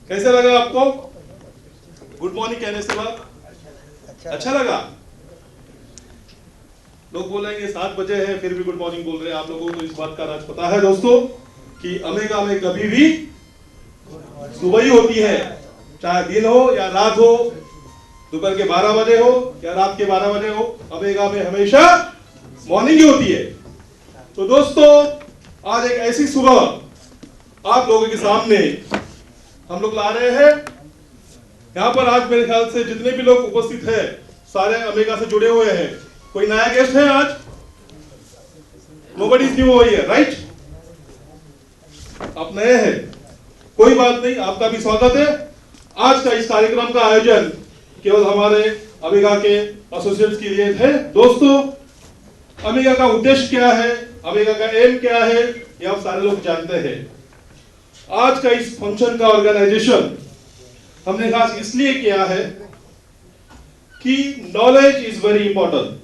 कैसे लगा आपको गुड मॉर्निंग कहने से बाद? अच्छा लगा? लोग बोलेंगे 7 बजे है फिर भी गुड मॉर्निंग बोल रहे हैं। आप लोगों को इस बात का राज पता है दोस्तों कि ओमेगा में कभी भी सुबह ही होती है, चाहे दिन हो या रात हो, दोपहर के 12 बजे हो या रात के 12 बजे हो, ओमेगा में हमेशा मॉर्निंग ही होती है। तो दोस्तों आज एक ऐसी सुबह आप लोगों के सामने हम लोग ला रहे हैं। यहाँ पर आज मेरे ख्याल से जितने भी लोग उपस्थित हैं सारे ओमेगा से जुड़े हुए हैं। कोई नया गेस्ट है आज? Nobody is new over here, right? आप नए हैं, कोई बात नहीं, आपका भी स्वागत है। आज का इस कार्यक्रम का आयोजन केवल हमारे ओमेगा के एसोसिएट्स के लिए है। दोस्तों ओमेगा का उद्देश्य क्या है, ओमेगा का एम क्या है, ये आप सारे लोग जानते हैं। आज का इस फंक्शन का ऑर्गेनाइजेशन हमने खास इसलिए किया है कि नॉलेज इज वेरी इंपॉर्टेंट।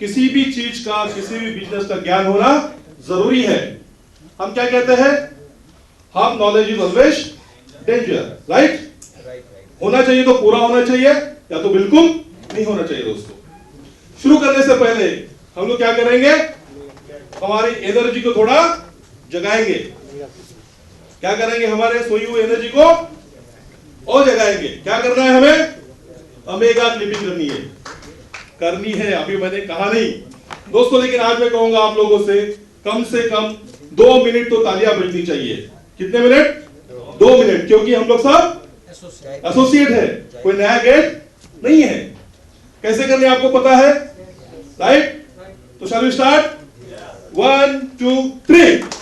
किसी भी चीज का, किसी भी बिजनेस का ज्ञान होना जरूरी है। हम क्या कहते हैं? Half knowledge is always danger, right? होना चाहिए तो पूरा होना चाहिए या तो बिल्कुल नहीं होना चाहिए। दोस्तों शुरू करने से पहले हम लोग क्या करेंगे? हमारी एनर्जी को थोड़ा जगाएंगे। क्या करेंगे? हमारे सोई हुई एनर्जी को और जगाएंगे। क्या करना है हमें? ओमेगा क्लिपिंग करनी है। अभी मैंने कहा नहीं दोस्तों, लेकिन आज मैं कहूंगा आप लोगों से कम 2 मिनट तो तालियां बजनी चाहिए। कितने मिनट? 2 मिनट, क्योंकि हम लोग सब एसोसिएट है, कोई नया गेस्ट नहीं है। कैसे करने आपको पता है, राइट? तो shall we start? 1 2 3।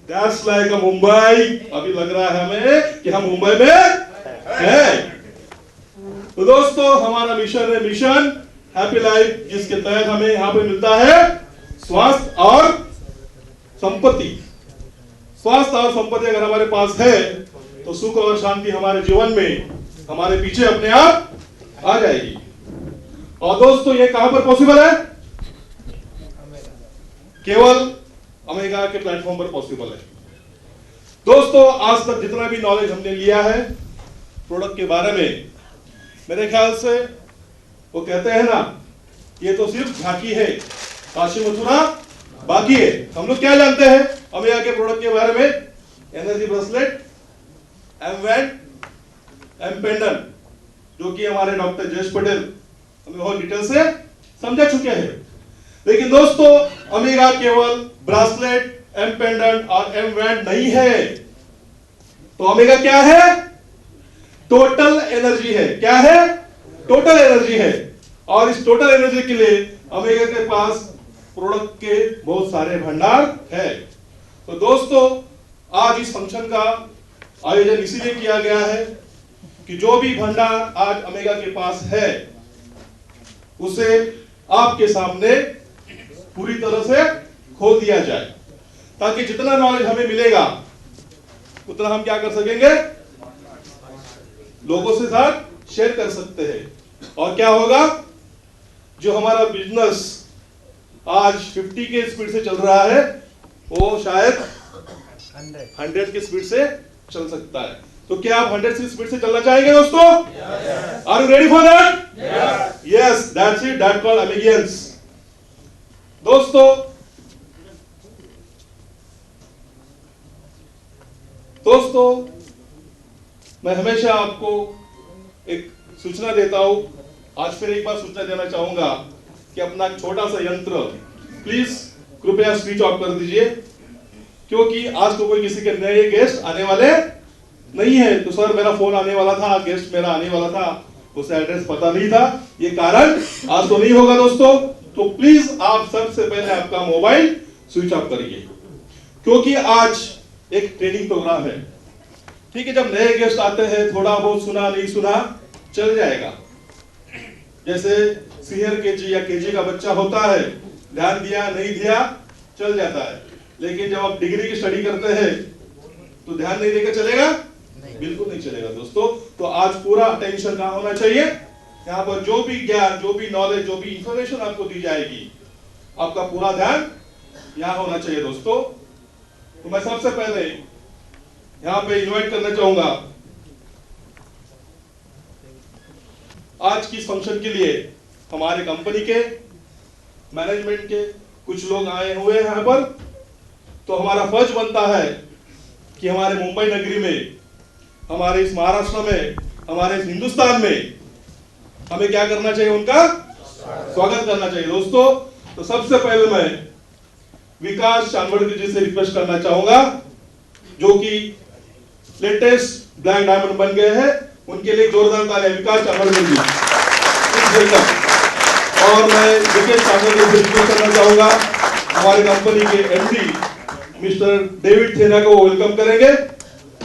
That's like a Mumbai. अभी लग रहा है हमें कि हम मुंबई में हैं। तो दोस्तों हमारा मिशन है मिशन हैप्पी लाइफ, जिसके तहत हमें यहाँ पे मिलता है स्वास्थ्य और संपत्ति। स्वास्थ्य और संपत्ति अगर हमारे पास है तो सुख और शांति हमारे जीवन में हमारे पीछे अपने आप आ जाएगी। और दोस्तों ये कहां पर पॉसिबल है? केवल ओमेगा के प्लेटफॉर्म पर पॉसिबल है। दोस्तों आज तक जितना भी नॉलेज हमने लिया है प्रोडक्ट के बारे में, मेरे ख्याल से वो कहते हैं ना, ये तो सिर्फ झांकी है, काशी मथुरा बाकी है। हम लोग क्या जानते हैं ओमेगा के प्रोडक्ट के बारे में? Energy bracelet, M band, M pendant, जो कि हमारे डॉक्टर जयेश पटेल हमें बहुत डिटेल से समझा चुके हैं। लेकिन दोस्तों ओमेगा केवल ब्रेसलेट, एम पेंडेंट और एम बैंड नहीं है। तो ओमेगा क्या है? टोटल एनर्जी है। क्या है? टोटल एनर्जी है। और इस टोटल एनर्जी के लिए ओमेगा के पास प्रोडक्ट के बहुत सारे भंडार है। तो दोस्तों आज इस फंक्शन का आयोजन इसीलिए किया गया है कि जो भी भंडार आज ओमेगा के पास है उसे आपके सामने पूरी तरह से खोल दिया जाए, ताकि जितना नॉलेज हमें मिलेगा उतना हम क्या कर सकेंगे? लोगों से साथ शेयर कर सकते हैं। और क्या होगा? जो हमारा बिजनेस आज 50 के स्पीड से चल रहा है वो शायद 100 की स्पीड से चल सकता है। तो क्या आप 100 की स्पीड से चलना चाहेंगे दोस्तों? Are you ready for that? Yes, that's it, that called अमेगियंस। दोस्तों मैं हमेशा आपको एक सूचना देता हूं, आज फिर एक बार सूचना देना चाहूंगा कि अपना छोटा सा यंत्र प्लीज कृपया स्विच ऑफ कर दीजिए, क्योंकि आज तो कोई किसी के नए गेस्ट आने वाले नहीं है। तो सर मेरा फोन आने वाला था, गेस्ट मेरा आने वाला था, उसे एड्रेस पता नहीं था, ये कारण आज तो नहीं होगा दोस्तों। तो प्लीज आप सबसे पहले आपका मोबाइल स्विच ऑफ करिए, क्योंकि आज एक ट्रेनिंग प्रोग्राम है। ठीक है, जब नए गेस्ट आते हैं थोड़ा बहुत सुना नहीं सुना चल जाएगा। जैसे सीनियर केजी या केजी का बच्चा होता है, ध्यान दिया नहीं दिया चल जाता है। लेकिन जब आप डिग्री की स्टडी करते हैं तो ध्यान नहीं देकर चलेगा, बिल्कुल नहीं चलेगा दोस्तों। तो आज पूरा अटेंशन कहाँ होना चाहिए, यहाँ पर जो भी ज्ञान, जो भी नॉलेज, जो भी इंफॉर्मेशन आपको दी जाएगी, आपका पूरा ध्यान यहाँ होना चाहिए दोस्तों। तो मैं सबसे पहले यहाँ पे इनवाइट करना चाहूंगा, आज की फंक्शन के लिए हमारे कंपनी के मैनेजमेंट के कुछ लोग आए हुए हैं यहाँ पर। तो हमारा फर्ज बनता है कि हमारे मुंबई नगरी में, हमारे इस महाराष्ट्र में, हमारे इस हिंदुस्तान में हमें क्या करना चाहिए, उनका स्वागत करना चाहिए दोस्तों। तो सबसे पहले मैं विकास चांदवड़कर जी से रिक्वेस्ट करना चाहूंगा, जो कि लेटेस्ट ब्लैक डायमंड बन गए हैं, उनके लिए जोरदार तालियां विकास चांदवड़कर जी। और मैं विकेश चांदवड़कर से रिक्वेस्ट करना चाहूंगा, हमारे कंपनी के एमडी मिस्टर डेविड थेना को वेलकम करेंगे।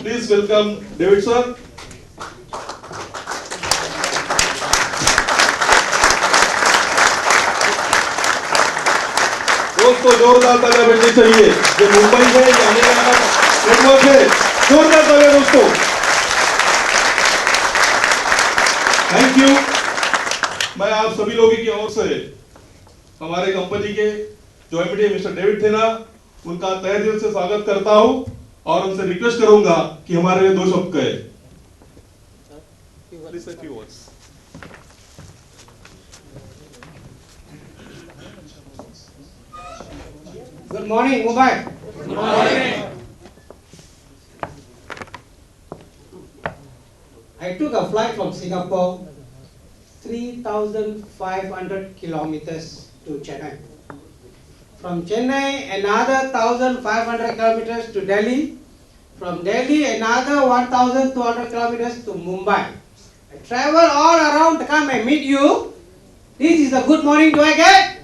Please welcome David sir. दोस्तों जोरदार तालियां बजनी चाहिए, जो मुंबई में जाने का नेटवर्क है, जोरदार तालियां दोस्तों। Thank you. मैं आप सभी लोगों की ओर से हमारे कंपनी के जो एमडी मिस्टर डेविड थेना, उनका तहे दिल से स्वागत करता हूं और उनसे रिक्वेस्ट करूंगा कि हमारे लिए 2 शब्द कहे। Good morning, Mumbai. Good morning. I took a flight from Singapore, 3,500 kilometers to Chennai. From Chennai, another 1,500 kilometers to Delhi. From Delhi, another 1,200 kilometers to Mumbai. I travel all around to come and meet you. This is the good morning. Do I get?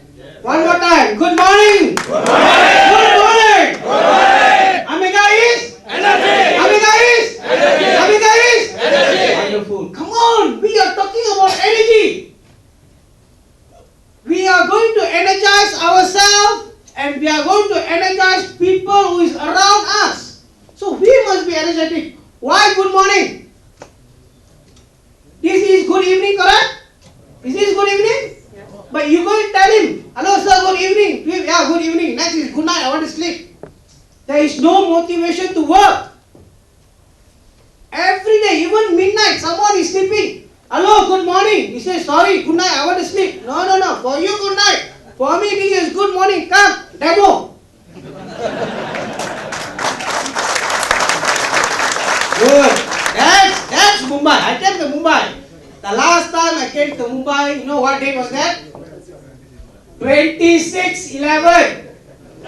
One more time. Good morning. Good morning. Good morning. Good morning. Amiga is? Energy. Amiga is? Energy. Amiga is? Energy. Wonderful. Come on. We are talking about energy. We are going to energize ourselves and we are going to energize people who is around us. So we must be energetic. Why good morning? This is good evening, correct? Is this good evening? But you go and tell him, hello sir, good evening. Yeah, good evening. Next is good night, I want to sleep. There is no motivation to work. Every day, even midnight, someone is sleeping. Hello, good morning. He says, sorry, good night, I want to sleep. No. For you, good night. For me, this is good morning. Come, demo. Good. That's Mumbai. I tell the Mumbai. The last time I came to Mumbai, you know what date was that? 26/11.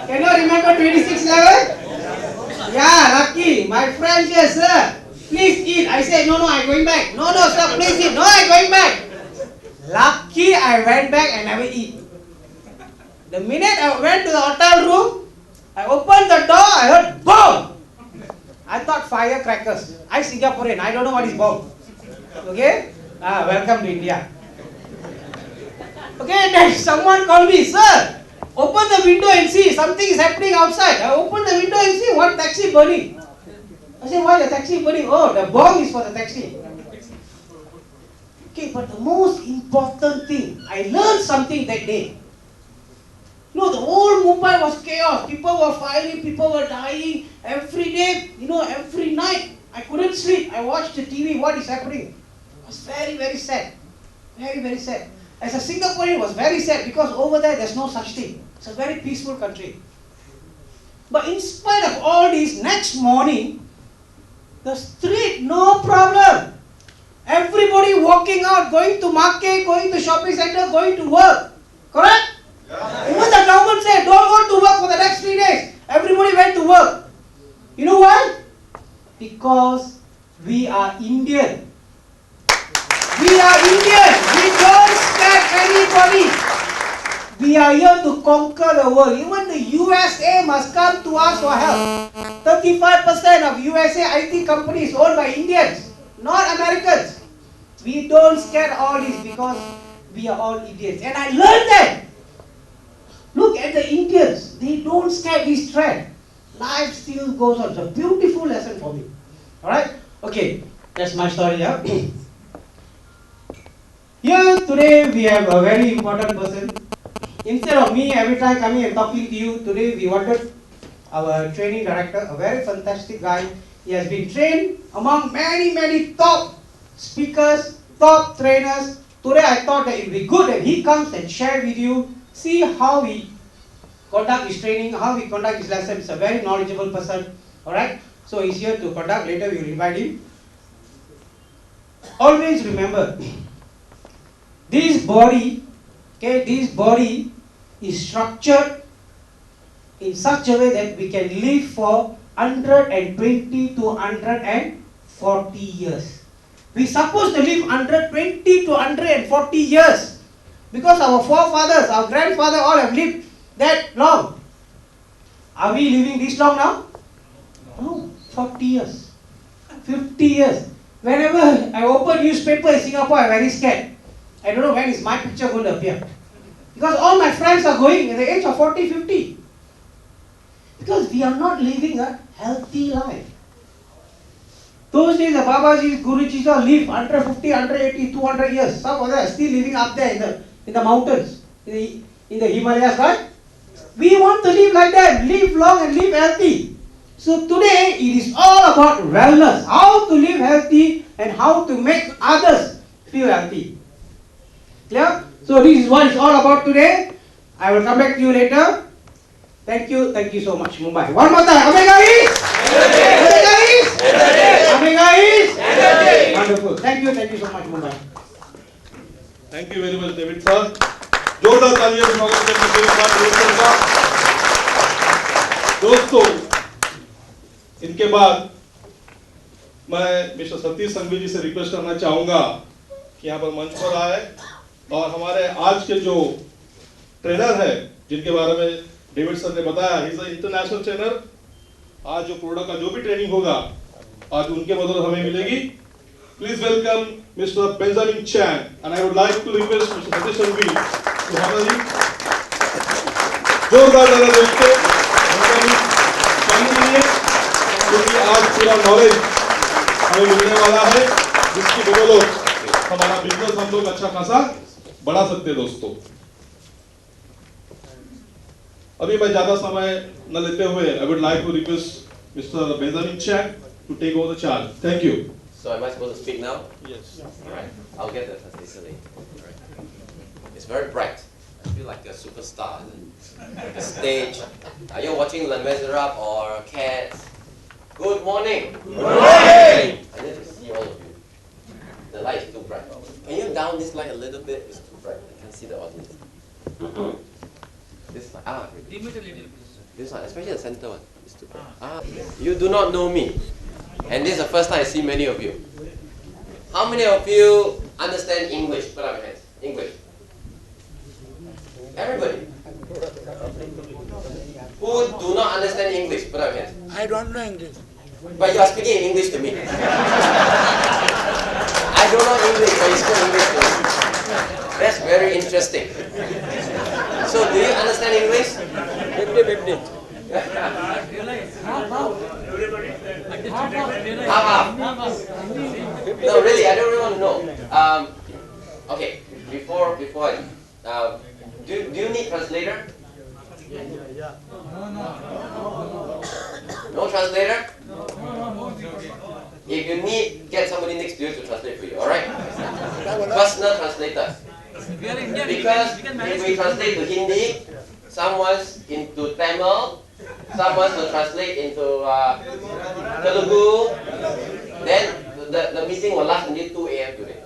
Can you remember 26/11? Yeah, lucky. My friend says, sir, please eat. I said, no, I'm going back. No, sir, please eat. No, I'm going back. Lucky I went back and never eat. The minute I went to the hotel room, I opened the door, I heard bomb. I thought firecrackers. I Singaporean, I don't know what is bomb. Okay? Welcome to India. Okay, then someone called me, sir, open the window and see, something is happening outside. I opened the window and see one taxi burning. I said, why the taxi burning? Oh, the bomb is for the taxi. Okay, but the most important thing, I learned something that day. No, the whole Mumbai was chaos. People were firing, people were dying every day, every night. I couldn't sleep. I watched the TV, what is happening. It was very, very sad. Very, very sad. As a Singaporean, it was very sad because over there, there's no such thing. It's a very peaceful country. But in spite of all this, next morning, the street, no problem. Everybody walking out, going to market, going to shopping center, going to work. Correct? Yeah. Even the government said, don't go to work for the next 3 days. Everybody went to work. You know why? Because we are Indian. We are Indian. We don't scare anybody. We are here to conquer the world. Even the USA must come to us for help. 35% of USA IT companies owned by Indians, not Americans. We don't scare all this because we are all idiots. And I learned that. Look at the Indians. They don't scare this trend. Life still goes on. It's a beautiful lesson for me. Alright? Okay, that's my story. Yeah? Here today we have a very important person. Instead of me every time coming and talking to you, today we wanted our training director, a very fantastic guy. He has been trained among many top speakers, top trainers. Today I thought that it would be good that he comes and share with you, see how he conduct his training, how he conduct his lesson. He's a very knowledgeable person. Alright? So he's here to conduct. Later we will invite him. Always remember, this body is structured in such a way that we can live for 120 to 140 years. We supposed to live 120 to 140 years because our forefathers, our grandfather all have lived that long. Are we living this long now? No, 40 years, 50 years. Whenever I open newspaper in Singapore, I'm very scared. I don't know when is my picture going to appear. Because all my friends are going at the age of 40, 50. Because we are not living a healthy life. Those days the Babajis, Gurujis all live 150, 180, 200 years. Some of them are still living up there in the mountains, in the Himalayas, right? We want to live like that, live long and live healthy. So today it is all about wellness, how to live healthy and how to make others feel healthy. Clear? So this is what it's all about today. I will come back to you later. Thank you so much, Mumbai. One more time, Omega is? Omega is? Omega is? Wonderful. Thank you so much, Mumbai. Thank you very much, David sir. जोरदार तालियां से स्वागत करते हैं मेरे साथ दोस्तों का। दोस्तों, इनके बाद मैं मिस्टर सतीश संघवी जी से रिक्वेस्ट करना चाहूंगा कि यहाँ पर मंच पर आए और हमारे आज के जो ट्रेनर है जिनके बारे में डेविड सर ने बताया, he is a international trainer. आज जो प्रोडक्ट का जो भी ट्रेनिंग होगा आज उनके बदौलत हमें मिलेगी। Please welcome mister Benjamin Chan and I would like to request mister Satish Sanghvi to have him. जोरदार तालियां दोस्तों के लिए, क्योंकि आज पूरा नॉलेज हमें मिलने वाला है जिसकी बदौलत हमारा बिजनेस हम लोग अच्छा खासा बढ़ा सकते हैं। दोस्तों, अभी मैं ज्यादा समय न लेते हुए I would like to request mister Benjamin Chan to take over the charge. Thank you. So am I supposed to speak now? Yes. Alright, I'll get the translation later. It's very bright. I feel like a superstar. Like a stage. Are you watching Les Miserables or Cats? Good morning. Good morning. I need to see all of you. The light is too bright. Can you down this light a little bit? It's too bright. I can't see the audience. This light. Dim it a little, please. This one, especially the center one. It's too bright. You do not know me. And this is the first time I see many of you. How many of you understand English? Put up your hands. English. Everybody. Who do not understand English? Put up your hands. I don't know English. But you are speaking in English to me. I don't know English, but you speak English to me. That's very interesting. So, do you understand English? 50-50. Half. No, really, I don't really want to know. Okay, before do you need translator? No translator? If you need, get somebody next to you to translate for you, alright? Personal translator. Because if we translate to Hindi, someone's into Tamil, someone to translate into Telugu, then the meeting will last until 2 a.m. today.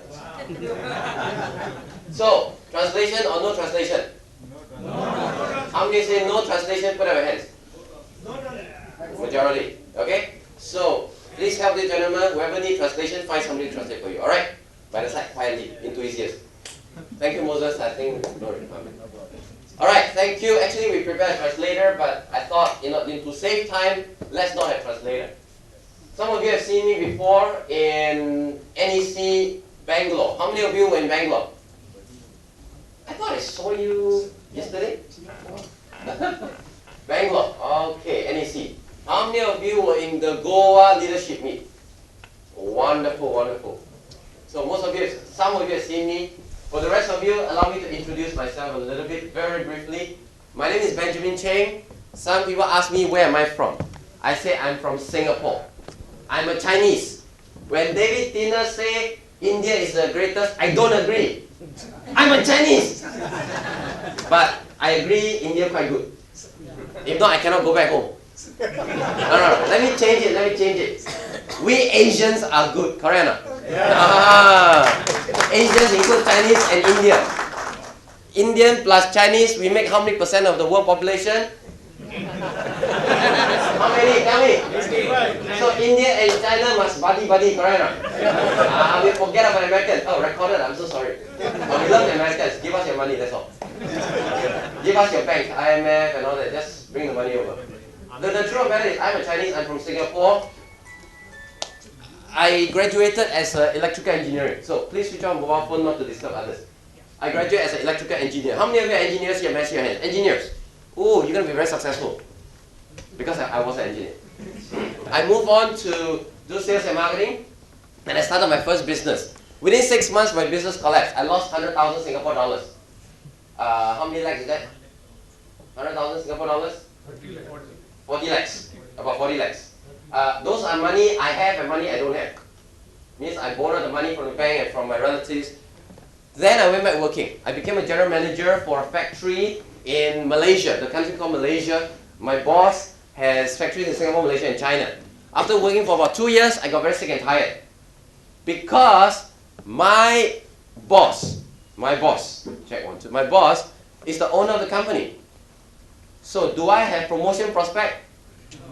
So, translation or no translation? How many say no translation? Put up your hands. Majority. Okay? So, please help the gentleman. Whoever needs translation, find somebody to translate for you. Alright? By the side, quietly, into his ears. Thank you, Moses. I think no requirement. Alright, thank you. Actually, we prepared a translator, but I thought, to save time, let's not have translator. Some of you have seen me before in NEC Bangalore. How many of you were in Bangalore? I thought I saw you yesterday. Bangalore. Okay, NEC. How many of you were in the Goa leadership meet? Wonderful, wonderful. So most of you, some of you have seen me. For the rest of you, allow me to introduce myself a little bit, very briefly. My name is Benjamin Cheng. Some people ask me, where am I from? I say I'm from Singapore. I'm a Chinese. When David Tina say India is the greatest, I don't agree. I'm a Chinese. But I agree, India quite good. If not, I cannot go back home. No. Let me change it. We Asians are good, correct or not? Asians include Chinese and Indian. Indian plus Chinese, we make how many percent of the world population? How many? Tell me. So India and China must buddy, correct or not? We forget about Americans. Oh, recorded, I'm so sorry. Oh, we love the Americans. Give us your money, that's all. Give us your bank, IMF and all that. Just bring the money over. The truth of matter is, I'm a Chinese, I'm from Singapore. I graduated as an electrical engineer. So please switch on mobile phone not to disturb others. I graduated as an electrical engineer. How many of you are engineers here? Raise your hand. Engineers. Oh, you're going to be very successful. Because I was an engineer. I moved on to do sales and marketing. And I started my first business. Within 6 months, my business collapsed. I lost 100,000 Singapore dollars. How many lakhs is that? 100,000 Singapore dollars? 40 lakhs. About 40 lakhs. Those are money I have and money I don't have. Means I borrowed the money from the bank and from my relatives. Then I went back working. I became a general manager for a factory in Malaysia, the country called Malaysia. My boss has factories in Singapore, Malaysia and China. After working for about 2 years, I got very sick and tired. Because my boss, check 1, 2, my boss is the owner of the company. So do I have promotion prospect?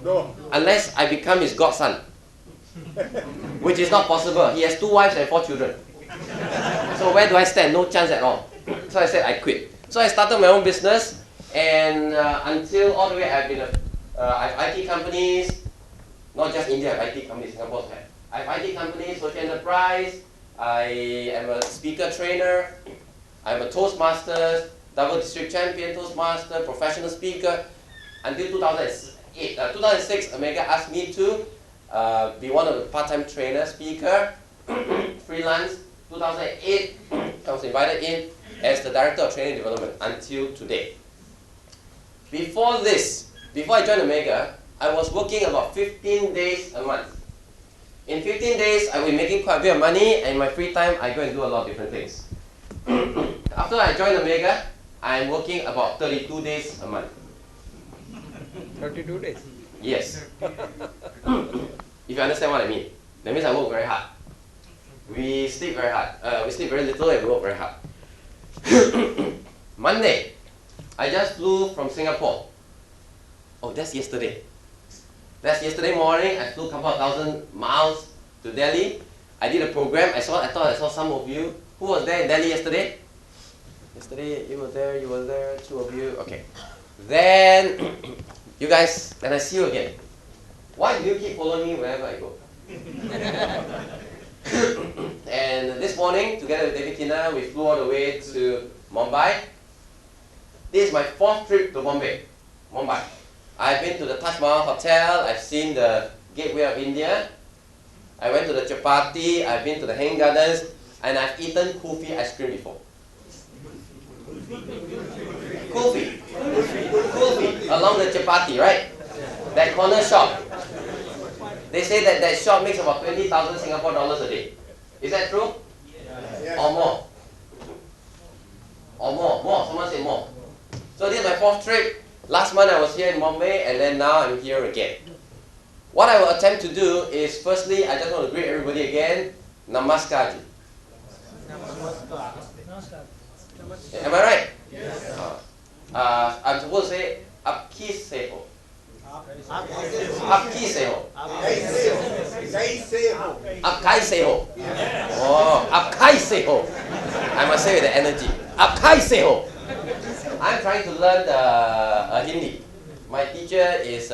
No. Unless I become his godson. Which is not possible. He has 2 wives and 4 children. So where do I stand? No chance at all. So I said I quit. So I started my own business, and until all the way I've been I have IT companies, not just India, I have IT companies, Singapore have. I have IT companies, social enterprise, I am a speaker trainer, I'm a Toastmasters, double district champion Toastmaster, professional speaker. Until 2006, Omega asked me to be one of the part-time trainer, speaker, freelance. 2008, I was invited in as the Director of Training Development until today. Before I joined Omega, I was working about 15 days a month. In 15 days, I was making quite a bit of money, and in my free time, I go and do a lot of different things. After I joined Omega, I'm working about 32 days a month. 32 days. Yes. If you understand what I mean. That means I work very hard. We sleep very hard. We sleep very little and we work very hard. Monday, I just flew from Singapore. Oh, that's yesterday. That's yesterday morning. I flew a couple of 1,000 miles to Delhi. I did a program. I thought I saw some of you. Who was there in Delhi yesterday? Yesterday, you were there, 2 of you. Okay. Then, you guys, then I see you again. Why do you keep following me wherever I go? And this morning, together with David Tina, we flew all the way to Mumbai. This is my 4th trip to Mumbai. I've been to the Taj Mahal Hotel, I've seen the Gateway of India, I went to the Chapati, I've been to the Hanging Gardens, and I've eaten kulfi ice cream before. Kulfi, along the Chapati, right? That corner shop. They say that shop makes about 20,000 Singapore dollars a day. Is that true? Yes. Or more? Or more? Someone said more. So this is my 4th trip. Last month I was here in Mumbai, and then now I'm here again. What I will attempt to do is, firstly, I just want to greet everybody again. Namaskar. Am I right? Yes. I'm supposed to say Apki Seho. Apki Seho. Apkai Seho. Oh, Apkai Seho. I must say with the energy. Apkai Seho. I'm trying to learn Hindi. My teacher is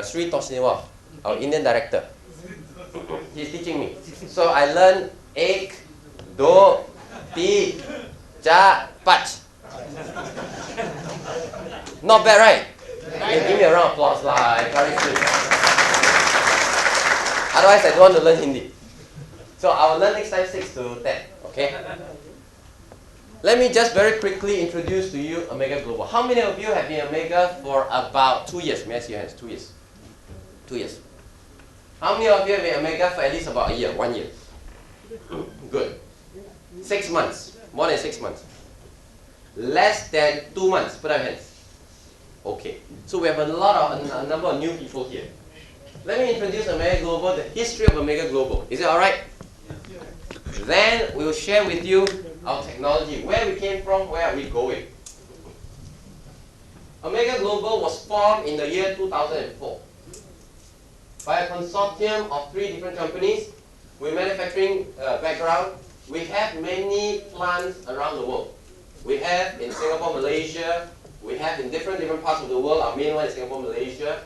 Sri Tosniwal, our Indian director. He's teaching me. So I learned 1, 2, 3, 4, 5. Not bad, right? Give me a round of applause lah. I encourage you. Otherwise, I don't want to learn Hindi. So I will learn next time 6 to 10. Okay? Let me just very quickly introduce to you Omega Global. How many of you have been Omega for about 2 years? May I see your hands? 2 years. 2 years. How many of you have been Omega for at least about a year? 1 year. Good. 6 months. More than 6 months. Less than 2 months. Put up your hands. Okay. So we have a number of new people here. Let me introduce Omega Global, the history of Omega Global. Is it alright? Then we will share with you our technology, where we came from, where are we going. Omega Global was formed in the year 2004 by a consortium of 3 different companies with manufacturing background. We have many plants around the world. We have in Singapore, Malaysia. We have in different parts of the world. Our main one is Singapore, Malaysia.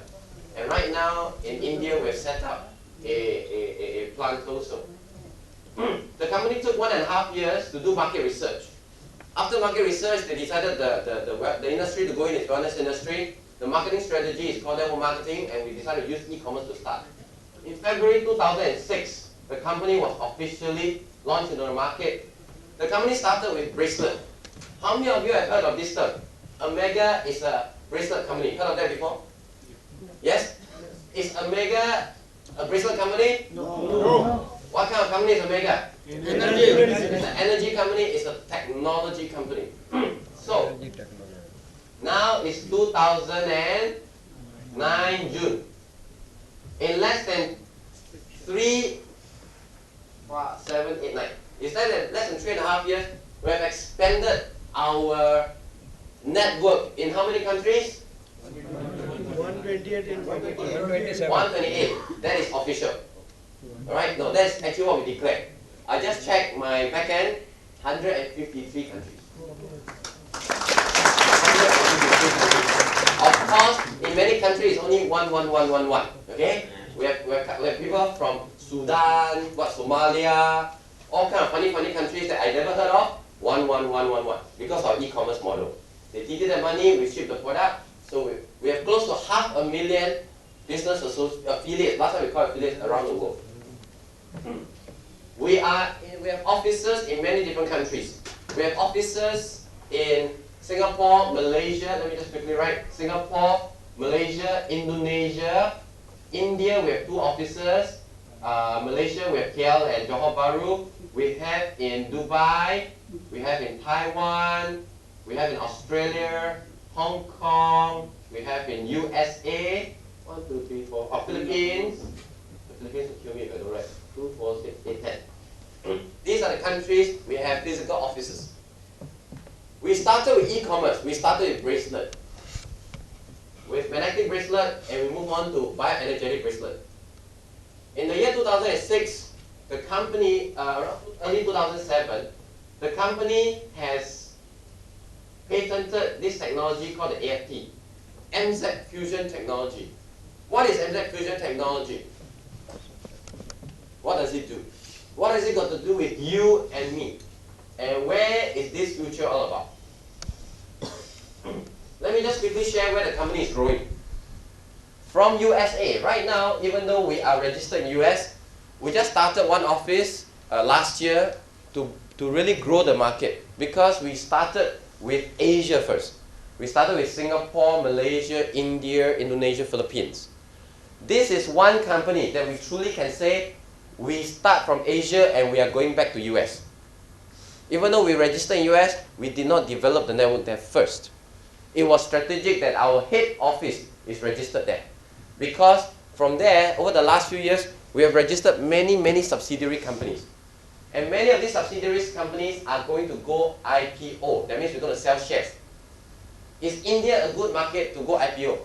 And right now in India, we've set up a plant also. The company took 1.5 years to do market research. After market research, they decided the industry to go in is wellness industry. The marketing strategy is called demo marketing, and we decided to use e-commerce to start. In February 2006, the company was officially launched into the market. The company started with bracelet. How many of you have heard of this term? Omega is a bracelet company. Heard of that before? Yes? Is Omega a bracelet company? No. What kind of company is Omega? Energy. It's an energy company, it's a technology company. So, now it's 2009 June. In less than 3, 7, 8, 9. Is that in less than 3.5 years, we have expanded our network in how many countries? 128 in 127. 128. That is official. Alright? No, that's actually what we declared. I just checked my back end, 153 countries. 153 countries. Of course, in many countries, it's only 11111. Okay? We have people from Sudan, Somalia, all kind of funny countries that I never heard of. 11111 because of e-commerce model. They give you the money, we ship the product. So we have close to 500,000 business affiliates. Last time we called affiliates around the world. We have offices in many different countries. We have offices in Singapore, Malaysia. Let me just quickly write: Singapore, Malaysia, Indonesia, India. We have 2 offices. Malaysia, we have KL and Johor Bahru. We have in Dubai. We have in Taiwan. We have in Australia, Hong Kong. We have in USA. 1, 2, 3, 4. Philippines. The Philippines will kill me if I don't write. 2, 4, 6, 8, 10. These are the countries we have physical offices. We started with e-commerce. We started with bracelet. With magnetic bracelet, and we move on to bioenergetic bracelet. In the year 2006, the company, early 2007, the company has patented this technology called the AFT, MZ Fusion Technology. What is MZ Fusion Technology? What does it do? What has it got to do with you and me? And where is this future all about? Let me just quickly share where the company is growing. From USA, right now, even though we are registered in US, we just started one office last year to really grow the market, because we started with Asia first. We started with Singapore, Malaysia, India, Indonesia, Philippines. This is one company that we truly can say we start from Asia and we are going back to US. Even though we registered in US, we did not develop the network there first. It was strategic that our head office is registered there. Because from there, over the last few years, we have registered many subsidiary companies. And many of these subsidiary companies are going to go IPO. That means we're going to sell shares. Is India a good market to go IPO?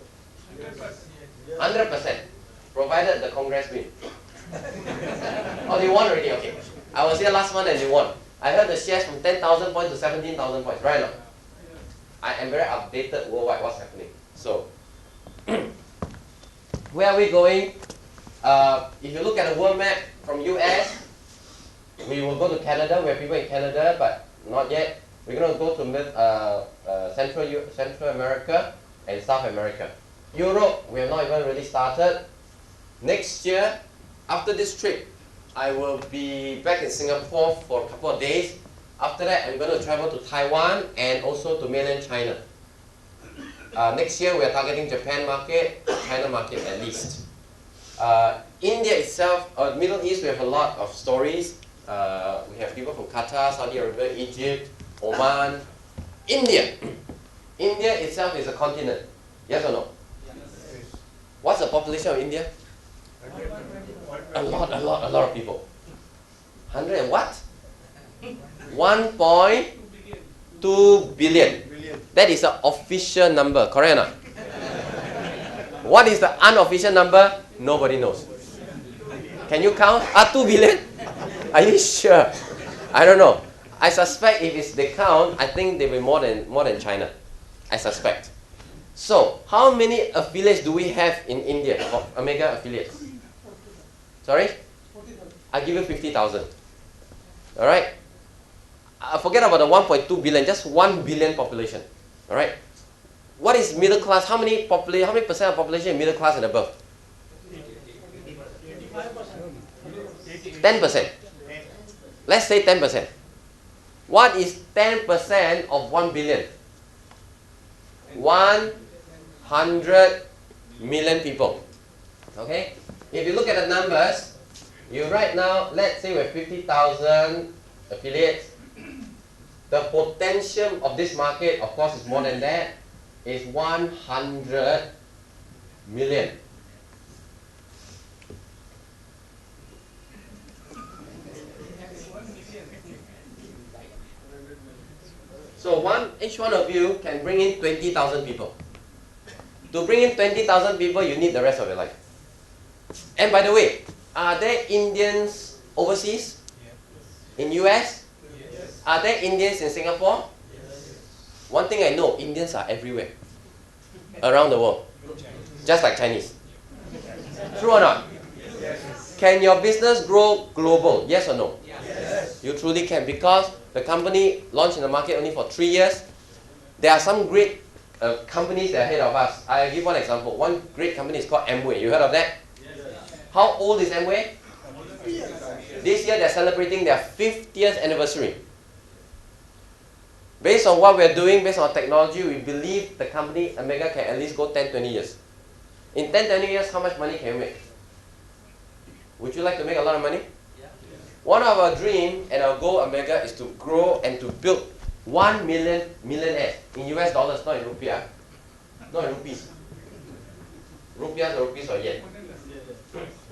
100%. Provided the Congress win. Oh, they won already? Okay. I was here last month and they won. I heard the shares from 10,000 points to 17,000 points. Right now. I am very updated worldwide what's happening. So, where are we going? If you look at the world map from US, we will go to Canada. We have people in Canada, but not yet. We're going to go to Central America. and South America. Europe, we have not even really started. Next year, after this trip, I will be back in Singapore for a couple of days. After that, I'm going to travel to Taiwan and also to mainland China. Next year, we are targeting Japan market, China market at least. India itself, Middle East, we have a lot of stories. We have people from Qatar, Saudi Arabia, Egypt, Oman. India. India itself is a continent. Yes or no? What's the population of India? A lot of people. 100 and what? 1.2 billion. That is the official number, correct or not? What is the unofficial number? Nobody knows. Can you count? 2 billion? Are you sure? I don't know. I suspect if they count, I think they will be more than China. I suspect. So, how many affiliates do we have in India, Omega affiliates? Sorry? I'll give you 50,000. Alright? Forget about the 1.2 billion, just 1 billion population. Alright? What is middle class? How many percent of population is middle class and above? 10%. Let's say 10%. What is 10% of 1 billion? 100 million people. Okay? If you look at the numbers, you right now, let's say we have 50,000 affiliates. The potential of this market, of course, is more than that, is 100 million. So each one of you can bring in 20,000 people. To bring in 20,000 people, you need the rest of your life. And by the way, are there Indians overseas? In US? Are there Indians in Singapore? One thing I know, Indians are everywhere. Around the world. Just like Chinese. True or not? Can your business grow global? Yes or no? You truly can, because the company launched in the market only for 3 years. There are some great companies that are ahead of us. I'll give one example. One great company is called Amway. You heard of that? How old is Amway? This year they're celebrating their 50th anniversary. Based on what we're doing, based on technology, we believe the company Omega can at least go 10-20 years. In 10-20 years, how much money can you make? Would you like to make a lot of money? One of our dreams and our goal Omega is to grow and to build 1 million millionaires in US dollars, not in rupiah. Not in rupees. Rupiahs or rupees or yen.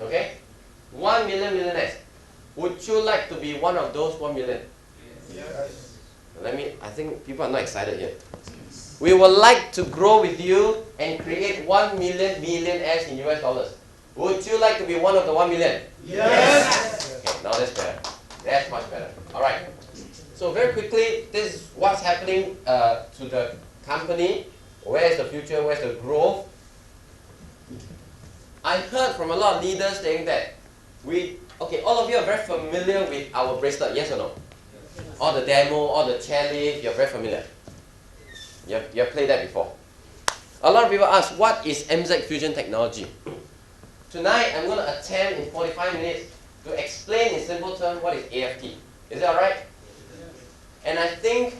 Okay? 1 million millionaires. Would you like to be one of those 1 million? Yes. I think people are not excited yet. We would like to grow with you and create 1 million millionaires in US dollars. Would you like to be one of the 1 million? Yes. Okay, now that's better. That's much better. Alright. So very quickly, this is what's happening to the company. Where is the future? Where's the growth? I heard from a lot of leaders saying that all of you are very familiar with our bracelet, yes or no? All the demo, all the chairlift, you're very familiar. You have played that before. A lot of people ask, what is MZ Fusion Technology? Tonight, I'm going to attempt in 45 minutes to explain in simple terms what is AFT. Is that alright? And I think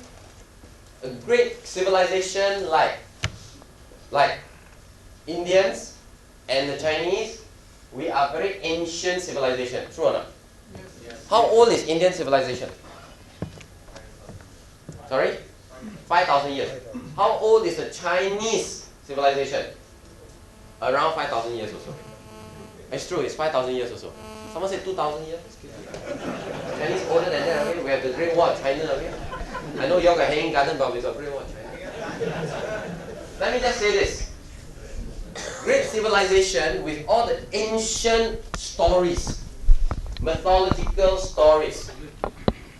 a great civilization like Indians and the Chinese, we are very ancient civilization. True or not? Yes. How old is Indian civilization? Sorry? 5,000 years. How old is the Chinese civilization? Around 5,000 years or so. It's true, it's 5,000 years or so. Someone said 2,000 years? Chinese older than that, okay? We have the Great Wall of China, okay? I know you all got Hanging Garden, but we got Great Wall of China. Let me just say this. Great civilization with all the ancient stories, mythological stories.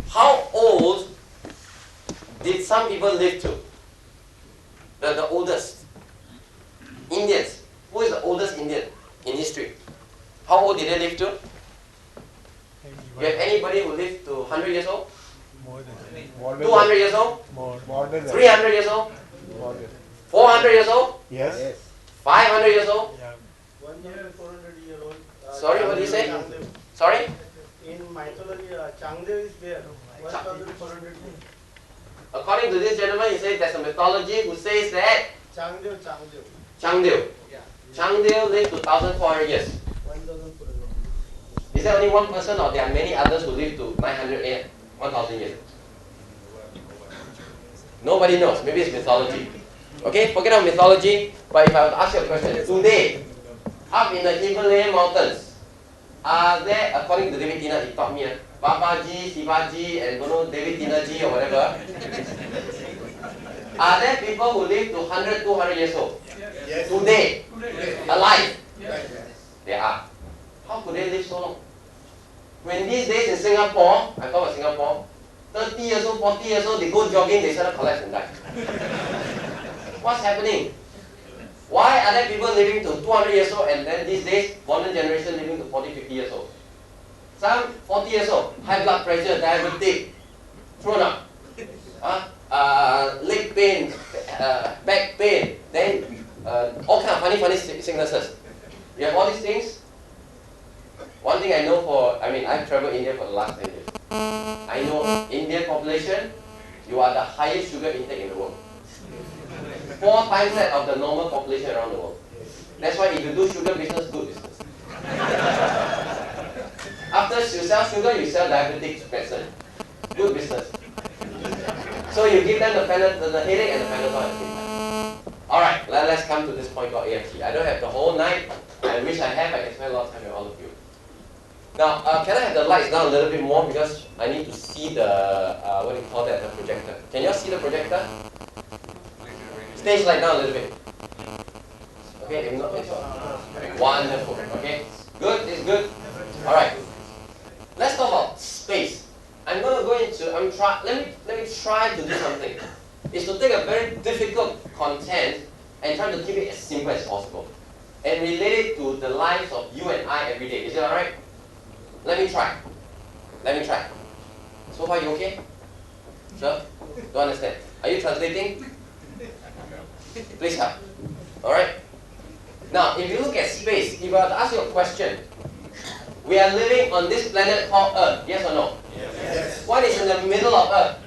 How old did some people live to? The oldest. Indians. Who is the oldest Indian in history? How old did they live to? You have anybody who lived to 100 years old? More than 200 years old? More than 300 years old? More than 400 years old? Yes. 500 years old? 1,400-year-old. Sorry, what did you say? Changdev. Sorry? In mythology, Changdev is there. 1,400 years. According to this gentleman, he says there's a mythology who says that Changdev. Changdev. Yeah. Changdev lived to 1,400 years. 1,400. Is there only one person or there are many others who live to 900 years, 1,000 years? Nobody knows. Maybe it's mythology. Okay, forget about mythology. But if I were to ask you a question, today, up in the Himalayan mountains, are there, according to David Tina, he taught me, Babaji, Shivaji, and don't know, David Tinaji or whatever, are there people who live to 100, 200 years old? Yes. Today, alive? Yes. There are. How could they live so long? When these days in Singapore, I talk about Singapore, 30 years old, 40 years old, they go jogging, they suddenly collapse and die. What's happening? Why are there people living to 200 years old and then these days, modern generation living to 40, 50 years old? Some 40 years old, high blood pressure, diabetic, thrown up, leg pain, back pain, then all kind of funny sicknesses. You have all these things. One thing I know I've traveled India for the last 10 years. I know Indian population, you are the highest sugar intake in the world. 4 times that of the normal population around the world. That's why if you do sugar business, good business. After you sell sugar, you sell diabetic medicine. Good business. So you give them the headache and the Panadol at the same time. Alright, let's come to this point called AFT. I don't have the whole night. I wish I have. I can spend a lot of time with all of you. Now, can I have the lights down a little bit more because I need to see the, what do you call that, the projector. Can you all see the projector? Stage light down a little bit. Okay, if not, it's wonderful. Okay, good, it's good. Alright, let's talk about space. I'm going to go into, let me try to do something. It's to take a very difficult content and try to keep it as simple as possible. And relate it to the lives of you and I every day. Is it alright? Let me try. So far, you okay? Sure? Don't understand. Are you translating? Please help. Alright? Now, if you look at space, if I were to ask you a question, we are living on this planet called Earth, yes or no? Yes. What is in the middle of Earth?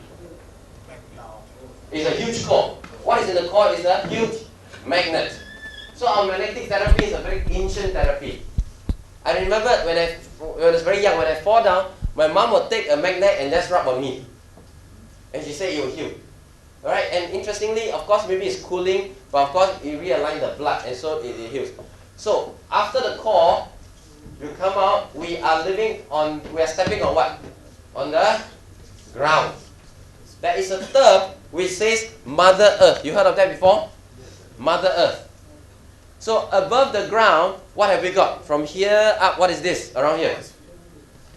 It's a huge core. What is in the core is a huge magnet. So our magnetic therapy is a very ancient therapy. I remember when I was very young, when I fall down, my mom would take a magnet and just rub on me. And she said it will heal. Alright, and interestingly, of course, maybe it's cooling, but of course, it realigns the blood and so it heals. So, after the core, you come out, we are stepping on what? On the ground. There is a term which says Mother Earth. You heard of that before? Mother Earth. So, above the ground, what have we got? From here up, what is this around here?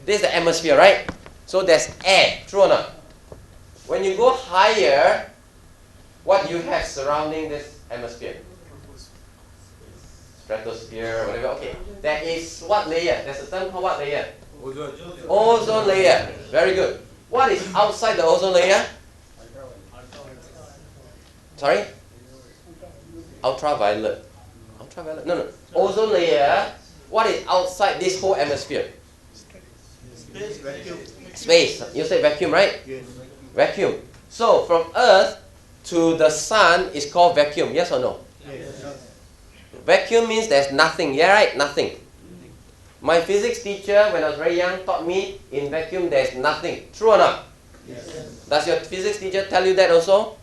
This is the atmosphere, right? So, there's air, true or not? When you go higher, what do you have surrounding this atmosphere? Stratosphere, whatever. Okay. There is what layer? There's a term called what layer? Ozone layer. Very good. What is outside the ozone layer? Sorry? Ultraviolet. Ultraviolet? No. Ozone layer. What is outside this whole atmosphere? Space, vacuum. Space. You said vacuum, right? Yes. Vacuum. So from Earth to the Sun is called vacuum. Yes or no? Yes. Vacuum means there's nothing. Yeah, right? Nothing. My physics teacher, when I was very young, taught me in vacuum there's nothing. True or not? Yes. Does your physics teacher tell you that also?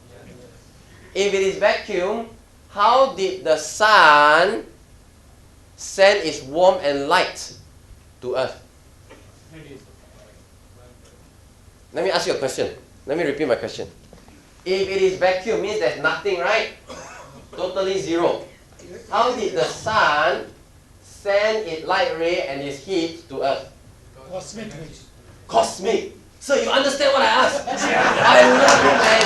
If it is vacuum, how did the Sun send its warmth and light to Earth? Let me ask you a question. Let me repeat my question. If it is vacuum, means there's nothing, right? Totally zero. How did the Sun send its light ray and its heat to Earth? Cosmic rays. Cosmic. So you understand what I asked? I love you, man.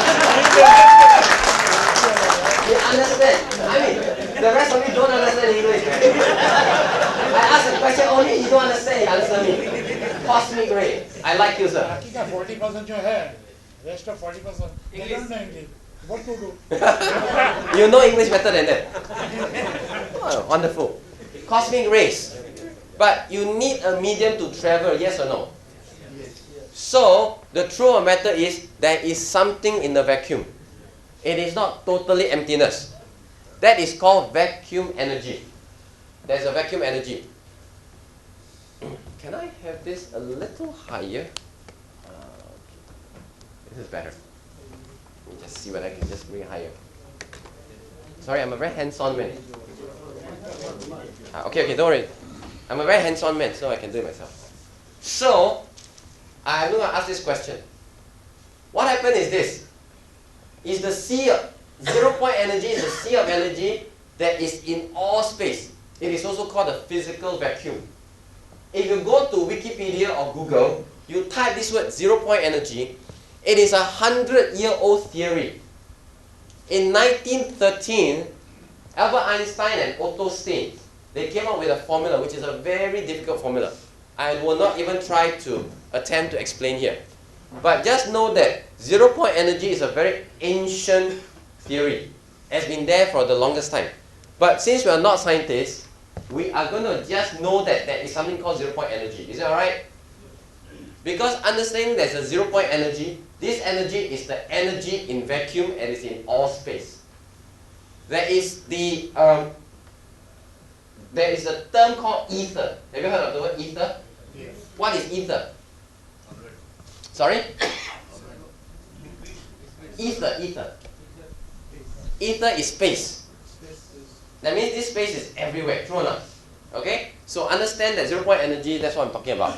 You understand? I mean, the rest of you don't understand English. I asked a question only, you don't understand, you answer me. Cosmic ray. I like you, sir. बाकी का 40% जो है, rest of 40% they don't know English. You know English better than that. Oh, wonderful. Cosmic rays. But you need a medium to travel, yes or no? So, the truth of the matter is, there is something in the vacuum. It is not totally emptiness. That is called vacuum energy. There's a vacuum energy. Can I have this a little higher? This is better. Let me just see whether I can just bring it higher. Sorry, I'm a very hands-on man. Okay, don't worry. I'm a very hands-on man, so I can do it myself. So, I'm going to ask this question. What happened is this. Is the sea of zero-point energy is the sea of energy that is in all space. It is also called a physical vacuum. If you go to Wikipedia or Google, you type this word zero-point energy, it is a 100-year-old theory. In 1913, Albert Einstein and Otto Stein, they came up with a formula which is a very difficult formula. I will not even try to attempt to explain here. But just know that zero-point energy is a very ancient theory. It has been there for the longest time. But since we are not scientists, we are going to just know that there is something called zero-point energy. Is that alright? Because understanding there's a zero-point energy, this energy is the energy in vacuum and is in all space. There is the term called ether. Have you heard of the word ether? Yes. What is ether? Sorry? Ether. Ether is space. That means this space is everywhere, true or not? Okay? So understand that zero-point energy, that's what I'm talking about.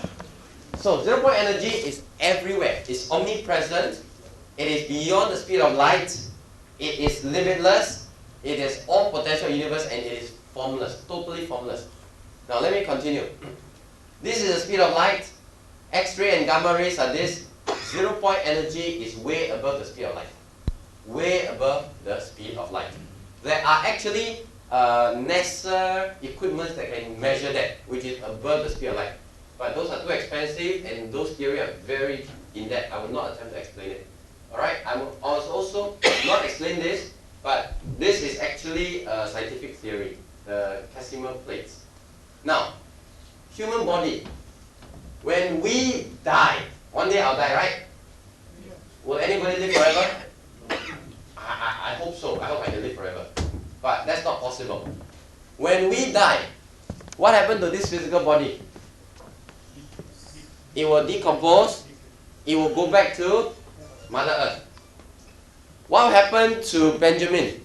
So zero-point energy is everywhere. It's omnipresent. It is beyond the speed of light. It is limitless. It is all potential universe and it is formless, totally formless. Now let me continue. This is the speed of light. X-ray and gamma rays are this. Zero-point energy is way above the speed of light. Way above the speed of light. There are actually NASA equipment that can measure that, which is above the speed of light. But those are too expensive and those theories are very in-depth. I will not attempt to explain it. Alright, I will also not explain this, but this is actually a scientific theory, the Casimir plates. Now, human body, when we die, one day I'll die, right? Will anybody live forever? I hope so. I hope I can live forever. But that's not possible. When we die, what happened to this physical body? It will decompose. It will go back to Mother Earth. What happened to Benjamin?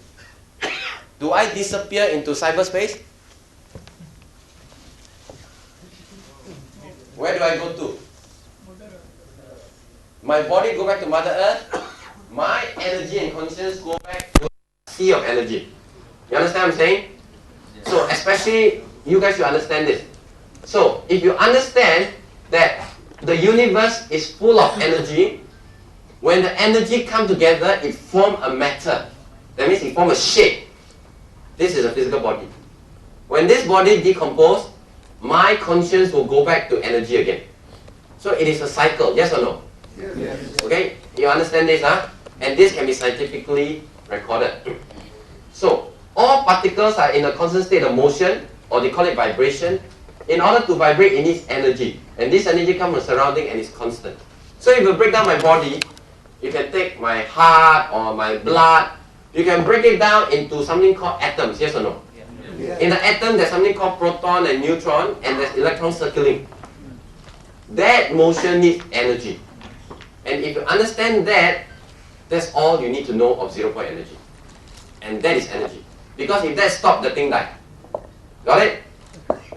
Do I disappear into cyberspace? Where do I go to? My body go back to Mother Earth. My energy and consciousness go back to the sea of energy. You understand what I'm saying? So especially you guys should understand this. So if you understand that the universe is full of energy, when the energy come together, it form a matter. That means it form a shape. This is a physical body. When this body decomposes, my conscience will go back to energy again. So it is a cycle, yes or no? Yes. Okay, you understand this, huh? And this can be scientifically recorded. So, all particles are in a constant state of motion, or they call it vibration. In order to vibrate, it needs energy. And this energy comes from surrounding and is constant. So if you break down my body, you can take my heart or my blood, you can break it down into something called atoms, yes or no? Yes. In the atom, there's something called proton and neutron, and there's electrons circling. That motion needs energy. And if you understand that, that's all you need to know of zero-point energy. And that is energy. Because if that stops, the thing dies. Got it?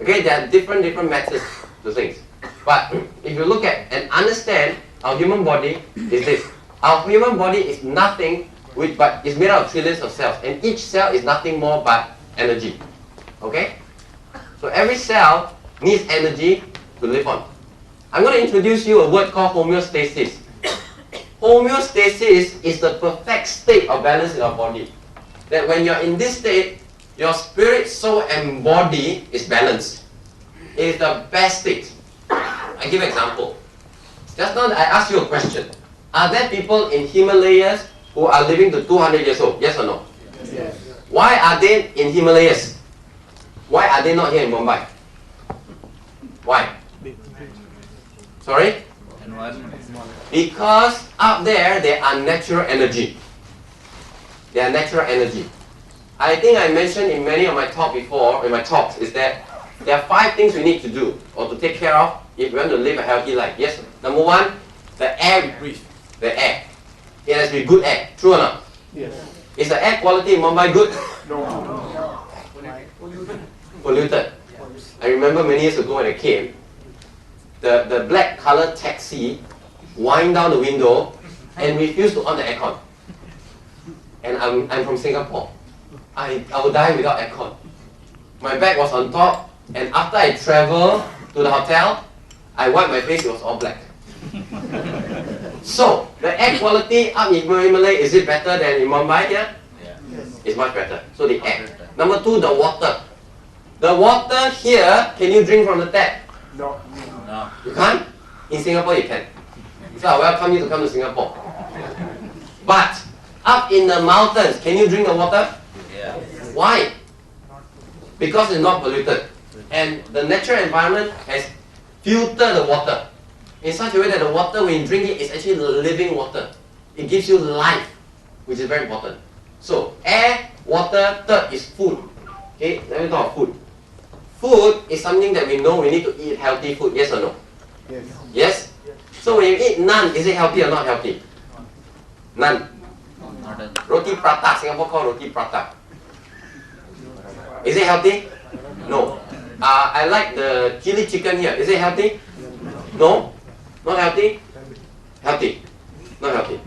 Okay, there are different methods to things. But if you look at and understand our human body is this. Our human body is nothing but is made out of trillions of cells. And each cell is nothing more but energy. Okay? So every cell needs energy to live on. I'm going to introduce you a word called homeostasis. Homeostasis is the perfect state of balance in our body. That when you're in this state, your spirit, soul, and body is balanced. It is the best state. I give an example. Just now I asked you a question. Are there people in Himalayas who are living to 200 years old? Yes or no? Yes. Why are they in Himalayas? Why are they not here in Mumbai? Why? Sorry? Because up there, they are natural energy. They are natural energy. I think I mentioned in many of my talks before, in my talks, is that there are 5 things we need to do or to take care of if we want to live a healthy life. Yes. Number 1, the air we breathe. The air. It has to be good air. True or not? Yes. Is the air quality in Mumbai good? No. Polluted. I remember many years ago when I came, the black colored taxi wind down the window and refused to on the aircon. And I'm from Singapore. I would die without aircon. My bag was on top, and after I travel to the hotel, I wiped my face, it was all black. So, the air quality up in Himalaya, is it better than in Mumbai here? Yes. It's much better. So the air. Number 2, the water. The water here, can you drink from the tap? No. You can't? In Singapore you can. So I welcome you to come to Singapore. But up in the mountains, can you drink the water? Yeah. Why? Because it's not polluted. And the natural environment has filtered the water in such a way that the water, when you drink it, is actually living water. It gives you life, which is very important. So, air, water, third is food. Okay, let me talk about food. Food is something that we know we need to eat healthy food, yes or no? Yes. Yes? So when you eat naan, is it healthy or not healthy? Naan. Roti prata, Singapore call roti prata. Is it healthy? No. I like the chili chicken here. Is it healthy? No? Not healthy? Healthy. Not healthy.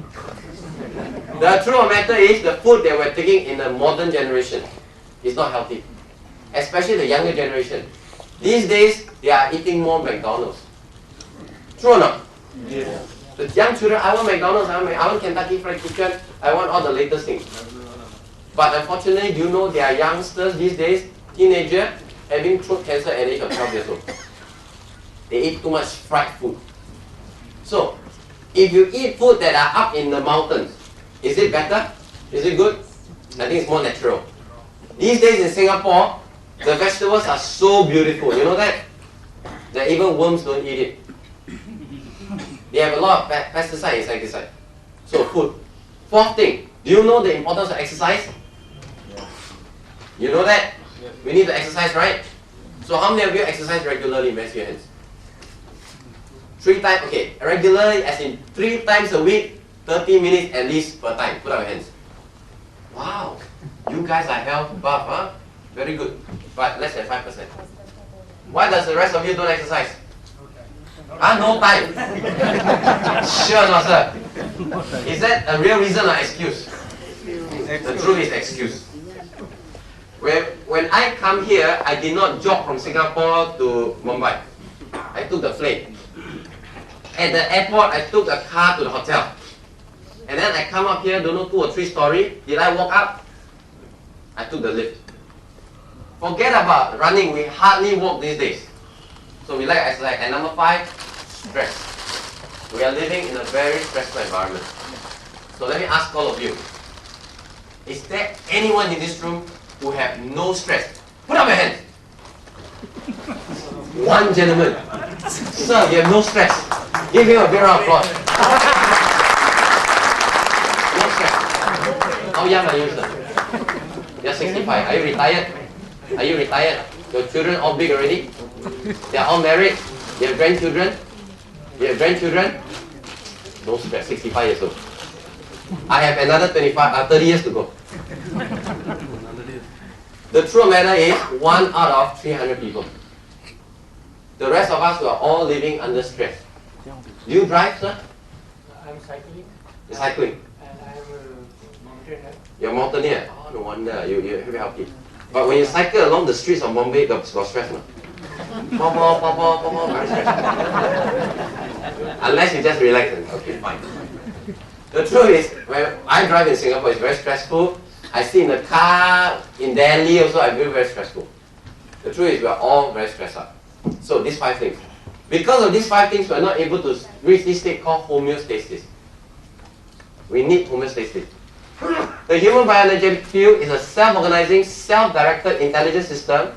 The truth matter is the food that we're taking in the modern generation is not healthy. Especially the younger generation. These days, they are eating more McDonald's. True or not? Yes. The young children, I want McDonald's, I want Kentucky Fried Chicken, I want all the latest things. But unfortunately, do you know there are youngsters these days, teenagers, having throat cancer at the age of 12 years old. They eat too much fried food. So, if you eat food that are up in the mountains, is it better? Is it good? I think it's more natural. These days in Singapore, the vegetables are so beautiful. You know that? That even worms don't eat it. They have a lot of pesticide, insecticide. So food. 4th thing, do you know the importance of exercise? You know that? We need to exercise, right? So how many of you exercise regularly? Raise your hands. 3 times, okay. Regularly as in 3 times a week, 30 minutes at least per time. Put up your hands. Wow, you guys are health buff, huh? Very good. But less than 5%. Why does the rest of you don't exercise? No time. Sure or not, sir? Is that a real reason or excuse? The truth is excuse. When I come here, I did not jog from Singapore to Mumbai. I took the plane. At the airport, I took a car to the hotel. And then I come up here, don't know 2 or 3 stories. Did I walk up? I took the lift. Forget about running, we hardly walk these days. So we like exercise. And number 5, stress. We are living in a very stressful environment. So let me ask all of you. Is there anyone in this room who have no stress? Put up your hand. One gentleman. Sir, you have no stress. Give him a big round of applause. No stress. How young are you, sir? You're 65. Are you retired? Are you retired? Your children all big already? They are all married? You have grandchildren? You have grandchildren? No stress, 65 years old. I have another 30 years to go. The true matter is 1 out of 300 people. The rest of us are all living under stress. Do you drive, sir? I'm cycling You're cycling. and I'm a mountaineer. You're a mountaineer. Oh, no wonder. You're very healthy. But when you cycle along the streets of Bombay, got stress, no? Very stressful. Unless you just relax and okay, fine. The truth is, when I drive in Singapore, it's very stressful. I sit in the car in Delhi also, I feel very stressful. The truth is, we are all very stressed out. So these 5 things. Because of these 5 things, we are not able to reach this state called homeostasis. We need homeostasis. The human bioenergetic field is a self-organizing, self-directed intelligent system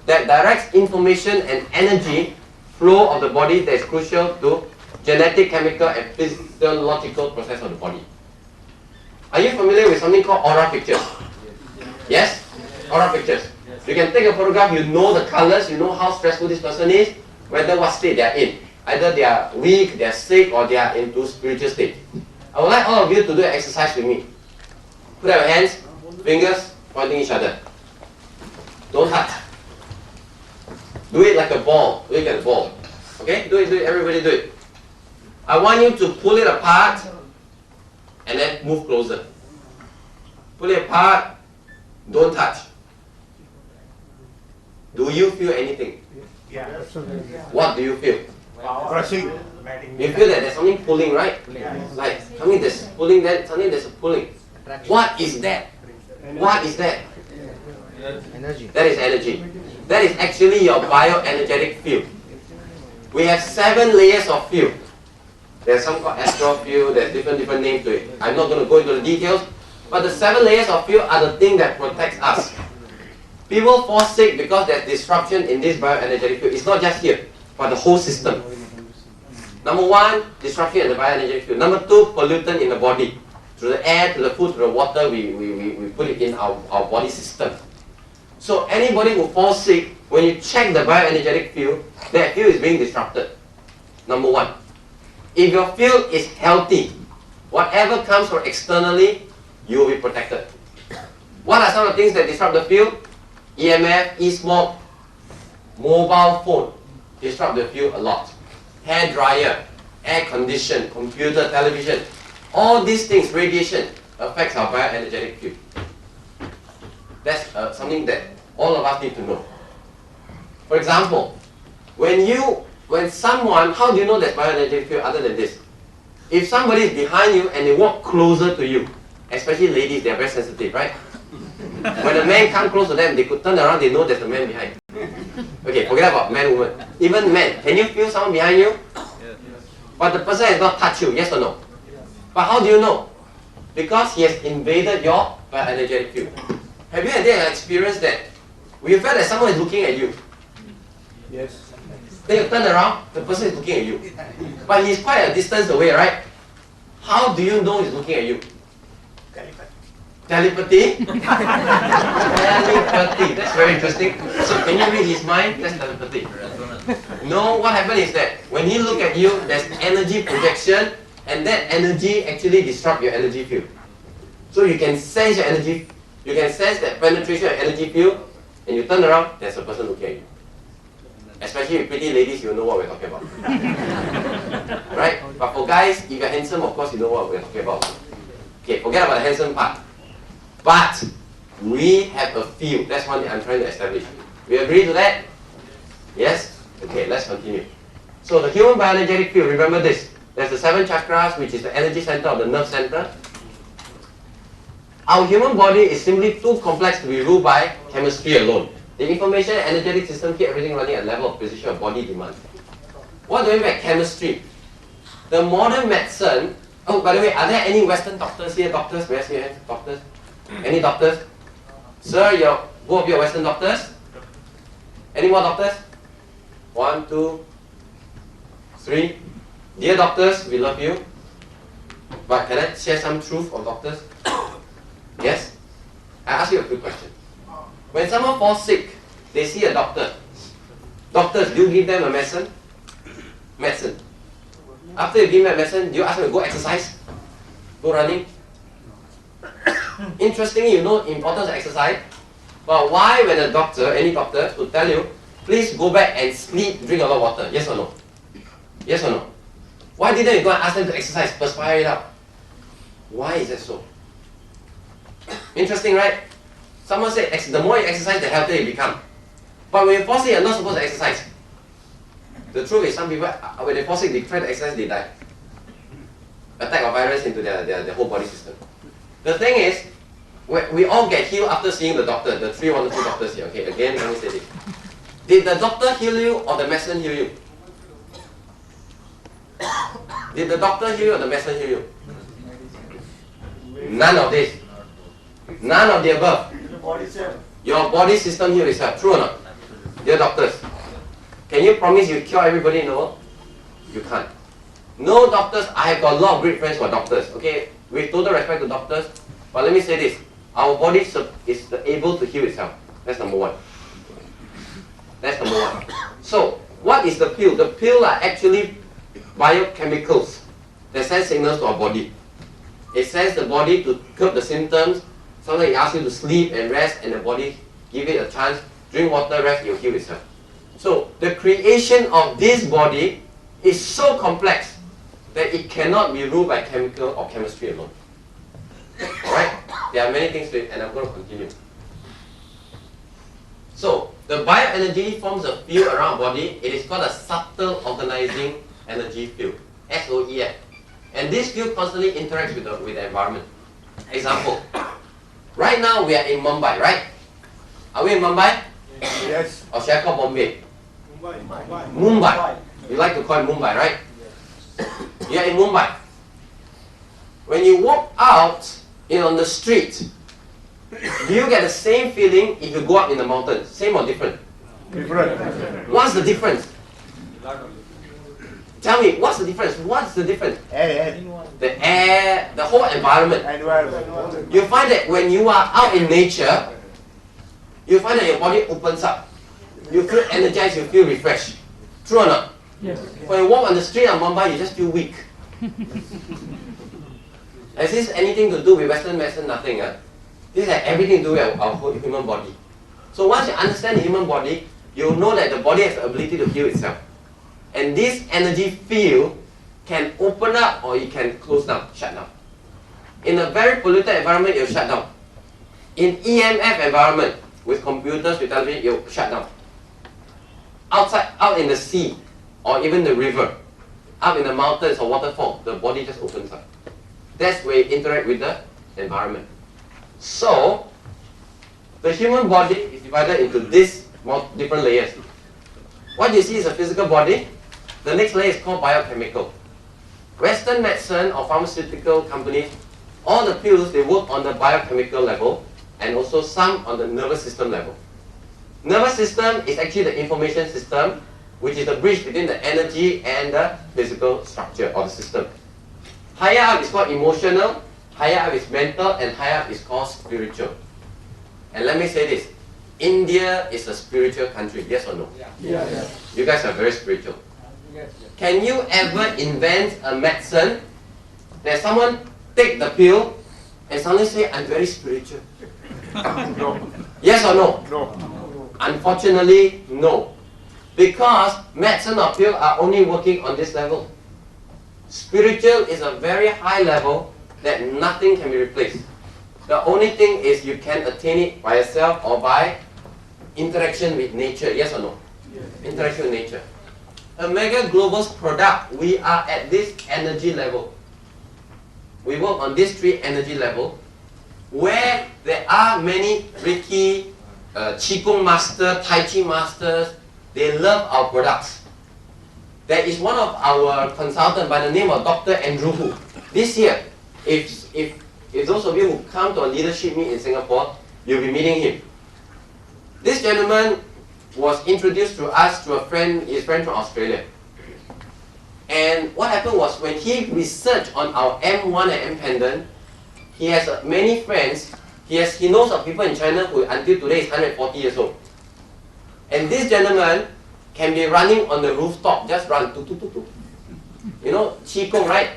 that directs information and energy flow of the body that is crucial to genetic, chemical, and physiological process of the body. Are you familiar with something called aura pictures? Yes? Aura pictures. You can take a photograph, you know the colors, you know how stressful this person is, whether what state they are in. Either they are weak, they are sick, or they are into spiritual state. I would like all of you to do an exercise with me. Put out your hands, fingers pointing each other. Don't touch. Do it like a ball. Do it like a ball. Okay? Do it, everybody do it. I want you to pull it apart and then move closer. Pull it apart, don't touch. Do you feel anything? Yeah. What do you feel? Crushing. You feel that there's something pulling, right? Like something that's pulling, then something that's pulling. What is that? What is that? Energy. That is energy. That is actually your bioenergetic field. We have 7 layers of field. There's some called astral field, there's different names to it. I'm not going to go into the details, but the 7 layers of field are the thing that protects us. People fall sick because there's disruption in this bioenergetic field. It's not just here, but the whole system. Number 1, disruption in the bioenergetic field. Number 2, pollutant in the body. Through the air, to the food, to the water, we put it in our body system. So anybody who falls sick, when you check the bioenergetic field, that field is being disrupted. Number 1. If your field is healthy, whatever comes from externally, you will be protected. What are some of the things that disrupt the field? EMF, e-smoke, mobile phone disrupt the field a lot. Hair dryer, air condition, computer, television, all these things, radiation, affects our bioenergetic field. That's something that all of us need to know. For example, when someone, how do you know there's bioenergetic field other than this? If somebody is behind you and they walk closer to you, especially ladies, they are very sensitive, right? When a man comes close to them, they could turn around, they know there's a man behind. Okay, forget about man, woman. Even men, can you feel someone behind you? But the person has not touched you, yes or no? But how do you know? Because he has invaded your bioenergetic field. Have you had an experience that you felt that someone is looking at you? Yes. Then you turn around, the person is looking at you. But he's quite a distance away, right? How do you know he's looking at you? Telepathy? Telepathy. That's very interesting. So can you read his mind? That's telepathy. No, what happened is that when he look at you, there's energy projection, and that energy actually disrupts your energy field. So you can sense your energy, you can sense that penetration of energy field, and you turn around, there's a person looking at you. Especially with pretty ladies, you know what we're talking about. Right? But for guys, if you're handsome, of course you know what we're talking about. Okay, forget about the handsome part. But we have a field. That's one thing I'm trying to establish. We agree to that? Yes? Okay, let's continue. So the human bioenergetic field, remember this. There's the 7 chakras, which is the energy center of the nerve center. Our human body is simply too complex to be ruled by chemistry alone. The information and energetic system keep everything running at level of precision of body demand. What do we mean by chemistry? The modern medicine. Oh, by the way, are there any Western doctors here? Doctors? Where's your hands? Doctors? Any doctors? Sir, both of you are Western doctors? Any more doctors? 1, 2, 3. Dear doctors, we love you. But can I share some truth of doctors? Yes? I ask you a quick question. When someone falls sick, they see a doctor. Doctors, do you give them a medicine? Medicine. After you give them a medicine, do you ask them to go exercise? Go running? Interestingly, you know the importance of exercise. But why when a doctor, any doctor, would tell you, please go back and sleep, drink a lot of water? Yes or no? Yes or no? Why didn't you go and ask them to exercise, perspire it out? Why is that so? Interesting, right? Someone said, the more you exercise, the healthier you become. But when you fall sick, you're not supposed to exercise. The truth is, some people, when they fall sick, they try to exercise, they die. Attack of virus into their whole body system. The thing is, we all get healed after seeing the doctor, the 3 wonderful doctors here. Okay, again, let me say this. Did the doctor heal you or the medicine heal you? Did the doctor heal you or the medicine heal you? None of this. None of the above. The body cell. Your body system heal itself. True or not? Dear doctors, can you promise you cure everybody in the world? You can't. No doctors. I have got a lot of great friends who are doctors. Okay, with total respect to doctors, but let me say this: our body is able to heal itself. That's number one. That's number one. So, what is the pill? The pill are actually biochemicals that send signals to our body. It sends the body to curb the symptoms. Sometimes it asks you to sleep and rest, and the body give it a chance. Drink water, rest, it will heal itself. So, the creation of this body is so complex that it cannot be ruled by chemical or chemistry alone. Alright? There are many things to it, and I'm going to continue. So, the bioenergy forms a field around our body. It is called a subtle organizing energy field, SOEF. And this field constantly interacts with the environment. Example, right now we are in Mumbai, right? Are we in Mumbai? Yes. Or should I call Bombay? Mumbai. Mumbai. You like to call it Mumbai, right? You are in Mumbai. When you walk out on the street, do you get the same feeling if you go up in the mountains? Same or different? Different. What's the difference? Tell me, what's the difference? What's the difference? Air. The air, the whole environment. Environment. You find that when you are out in nature, you find that your body opens up. You feel energized, you feel refreshed. True or not? Yes. When you walk on the street of Mumbai, you just feel weak. Has this anything to do with Western medicine? Nothing. This has everything to do with our whole human body. So once you understand the human body, you'll know that the body has the ability to heal itself. And this energy field can open up or it can close down, shut down. In a very polluted environment, it'll shut down. In EMF environment, with computers, with television, it'll shut down. Outside, out in the sea, or even the river, up in the mountains or waterfall, the body just opens up. That's where it interacts with the environment. So, the human body is divided into these different layers. What you see is a physical body. The next layer is called biochemical. Western medicine or pharmaceutical companies, all the pills, they work on the biochemical level and also some on the nervous system level. Nervous system is actually the information system, which is the bridge between the energy and the physical structure or the system. Higher up is called emotional, higher up is mental, and higher up is called spiritual. And let me say this, India is a spiritual country, yes or no? Yes. You guys are very spiritual. Can you ever invent a medicine that someone take the pill and suddenly say, I'm very spiritual? No. Yes or no? No. Unfortunately, no. Because medicine or pill are only working on this level. Spiritual is a very high level that nothing can be replaced. The only thing is you can attain it by yourself or by interaction with nature, yes or no? Yes. Interaction with nature. Omega Global's product, we are at this energy level. We work on this 3 energy level where there are many Reiki, Qigong master, Tai Chi masters, they love our products. There is one of our consultants by the name of Dr. Andrew Hu. This year, if those of you who come to a leadership meet in Singapore, you'll be meeting him. This gentleman was introduced to us to his friend from Australia. And what happened was when he researched on our M1 and M pendant, he has many friends. He knows of people in China who until today is 140 years old. And this gentleman can be running on the rooftop, just run. You know, Qigong, right?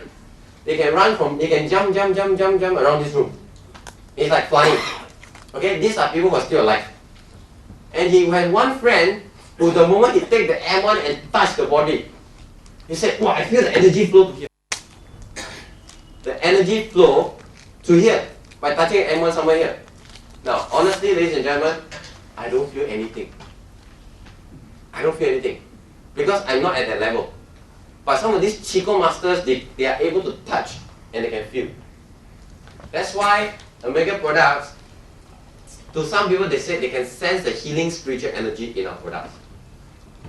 They can jump around this room. It's like flying. Okay, these are people who are still alive. And he had one friend who the moment he take the M1 and touch the body, he said, wow, I feel the energy flow to here. The energy flow to here by touching M1 somewhere here. Now, honestly, ladies and gentlemen, I don't feel anything. I don't feel anything because I'm not at that level. But some of these Qigong masters, they are able to touch and they can feel. That's why Omega products, to some people they say they can sense the healing spiritual energy in our products,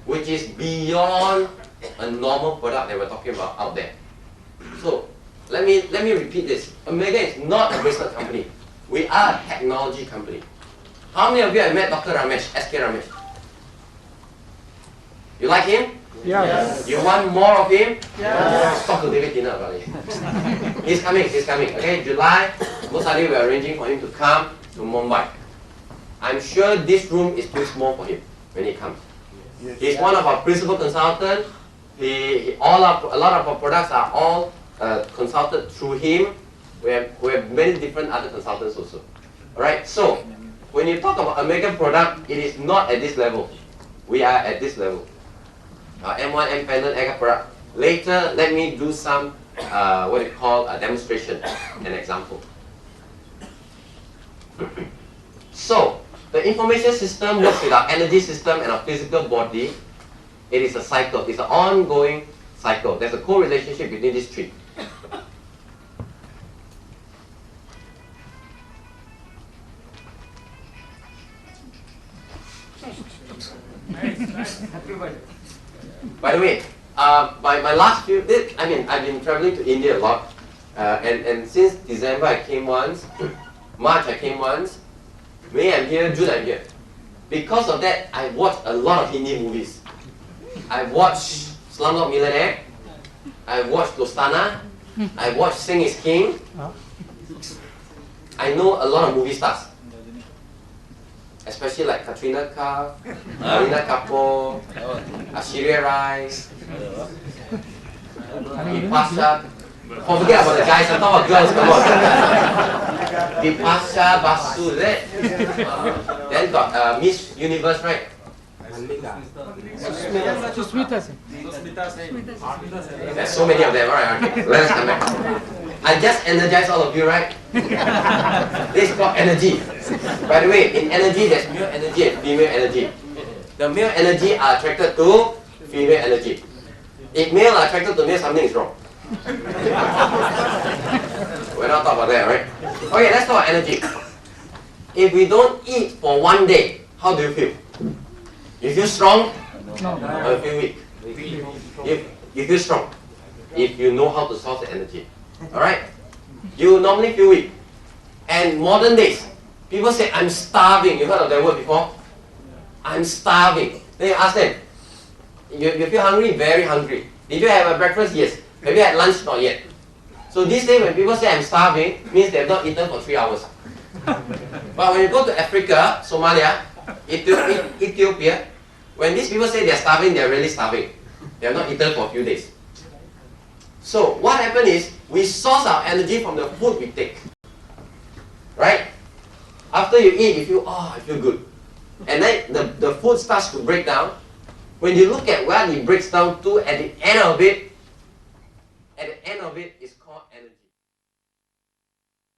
which is beyond a normal product that we're talking about out there. So let me repeat this. Omega is not a bracelet company. We are a technology company. How many of you have met Dr. Ramesh, SK Ramesh? You like him? Yes. You want more of him? Yes. Talk to David Tina about it. He's coming. Okay, July, most likely we are arranging for him to come to Mumbai. I'm sure this room is too small for him when he comes. He's one of our principal consultants. A lot of our products are all consulted through him. We have many different other consultants also. Alright, so when you talk about American product, it is not at this level. We are at this level. M1, M panel, air product. Later, let me do some what you call a demonstration, an example. So, the information system works with our energy system and our physical body. It is a cycle. It's an ongoing cycle. There's a correlationship between these three. By the way, my last few, I've been traveling to India a lot, and since December I came once, March I came once, May I'm here, June I'm here. Because of that, I watched a lot of Hindi movies. I watched Slumdog Millionaire, I watched Dostana, I watched Sing is King. I know a lot of movie stars. Especially like Katrina Kaif, Kareena Kapoor, Ashwarya Rai, Bipasha. Forget about the guys, I'm talking about girls, come on. Bipasha Basu, is it? Then got Miss Universe, right? There's so many of them, alright, okay. Let us come back. I just energized all of you, right? This is called energy. By the way, in energy, there's male energy and female energy. The male energy are attracted to female energy. If male are attracted to male, something is wrong. We're not talking about that, right? Okay, let's talk about energy. If we don't eat for one day, how do you feel? You feel strong? Or you feel weak? If you feel strong, if you know how to source the energy. Alright? You normally feel weak. And modern days, people say, I'm starving. You heard of that word before? I'm starving. Then you ask them, you feel hungry? Very hungry. Did you have a breakfast? Yes. Have you had lunch? Not yet. So these days when people say I'm starving, means they have not eaten for 3 hours. But when you go to Africa, Somalia, Ethiopia, when these people say they're starving, they're really starving. They have not eaten for a few days. So what happened is, we source our energy from the food we take. Right? After you eat, you feel, oh, I feel good. And then the food starts to break down. When you look at where it breaks down to, at the end of it,